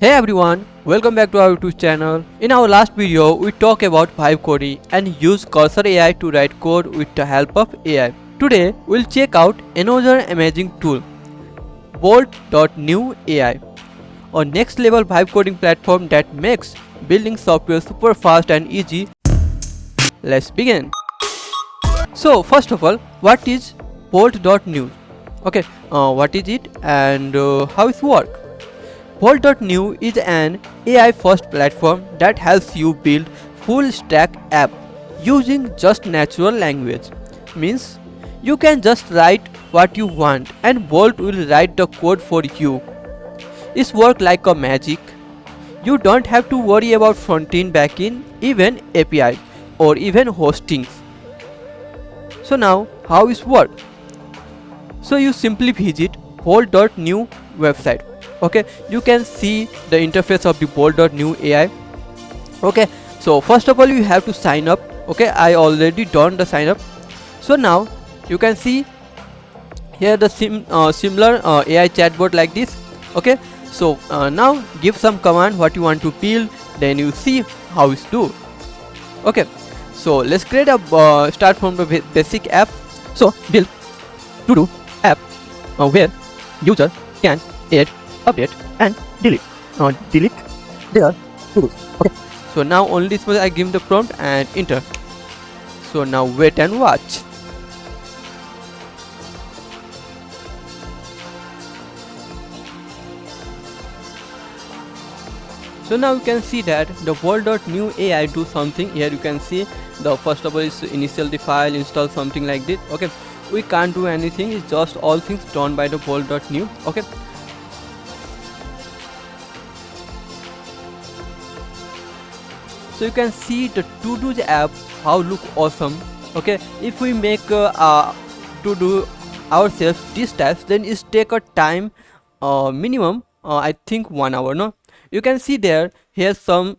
Hey everyone, welcome back to our YouTube channel. In our last video, we talked about vibe coding and use Cursor AI to write code with the help of AI. Today, we'll check out another amazing tool, Bolt.new AI, a next level vibe coding platform that makes building software super fast and easy. Let's begin. So first of all, what is Bolt.new? Okay, what is it and how it works? Bolt.new is an AI-first platform that helps you build full-stack app using just natural language. Means you can just write what you want and Bolt will write the code for you. It's work like a magic. You don't have to worry about front-end, back-end, even API or even hostings. So now how it works? So you simply visit Bolt.new website. Okay, you can see the interface of the Bolt.new AI. Okay, so first of all you have to sign up. Okay, I already done the sign up. So now you can see here the similar AI chatbot like this. Okay, so now give some command what you want to build, then you see how it's do. Okay, so let's create a start from the basic app. So build to do app where user can add, update and delete their to-dos. Okay, so now only this much I give the prompt and enter. So now wait and watch. So now you can see that the Bolt.new AI do something. Here you can see the first of all is initial the file, install something like this. Okay, we can't do anything, it's just all things done by the Bolt.new. Okay, so you can see the to-do app how look awesome. Okay, if we make to do ourselves these types, then it take a time minimum I think 1 hour. No, you can see there here some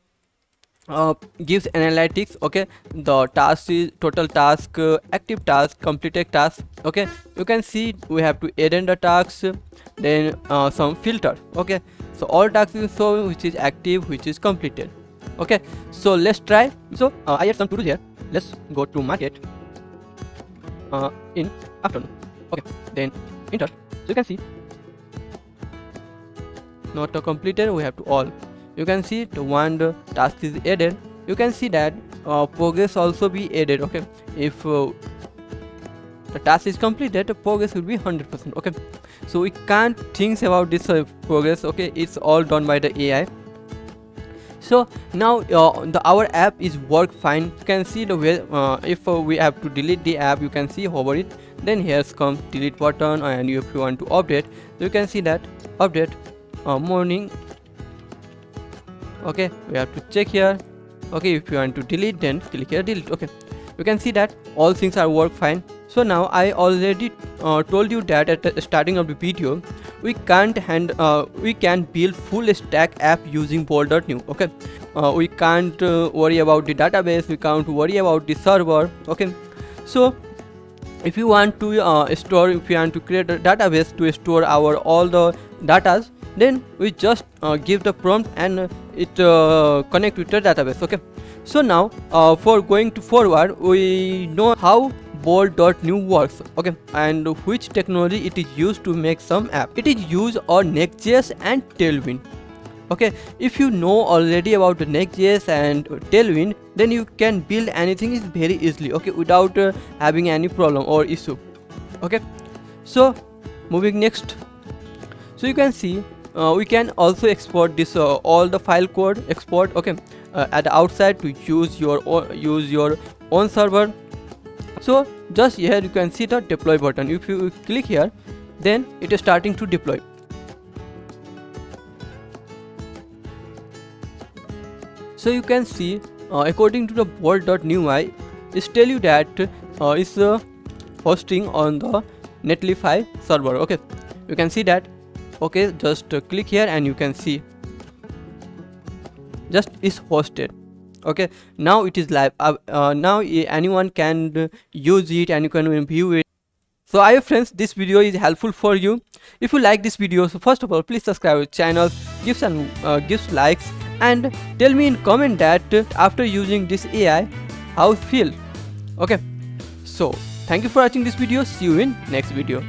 gives analytics. Okay, the task is total task, active task, completed task. Okay, you can see we have to add in the tasks, then some filter. Okay, so all tasks is showing which is active, which is completed. Okay, so let's try. So I add some to do here. Let's go to market in afternoon. Okay, then enter. So you can see not completed, we have to all. You can see the one the task is added. You can see that progress also be added. Okay, if the task is completed, the progress will be 100%. Okay, so we can't think about this progress. Okay, it's all done by the AI. So now our app is work fine. You can see the way if we have to delete the app, you can see hover it, then here's come delete button, and if you want to update, you can see that update morning. Okay, we have to check here. Okay, if you want to delete, then click here delete. Okay, you can see that all things are work fine. So now I already told you that at the starting of the video we can build full stack app using Bolt.new. Okay, we can't worry about the database, we can't worry about the server. Okay, so if you want to if you want to create a database to store our all the datas, then we just give the prompt and it connect with the database. Okay, so now for going to forward, we know how Bolt.new works. Okay, and which technology it is used to make some app. It is used on Next.js and Tailwind. Okay, if you know already about the Next.js and Tailwind, then you can build anything is very easily. Okay, without having any problem or issue. Okay, so moving next. So you can see we can also export this all the file code export. Okay, at the outside to use your own server. So just here you can see the deploy button. If you click here, then it is starting to deploy. So you can see according to the Bolt.new AI, it's tell you that it's hosting on the Netlify server. Okay, you can see that. Okay, just click here and you can see just is hosted. Okay, now it is live. Now anyone can use it and you can view it. So I hope friends this video is helpful for you. If you like this video, so first of all please subscribe our channel, give likes, and tell me in comment that after using this AI how you feel. Okay, so thank you for watching this video. See you in next video.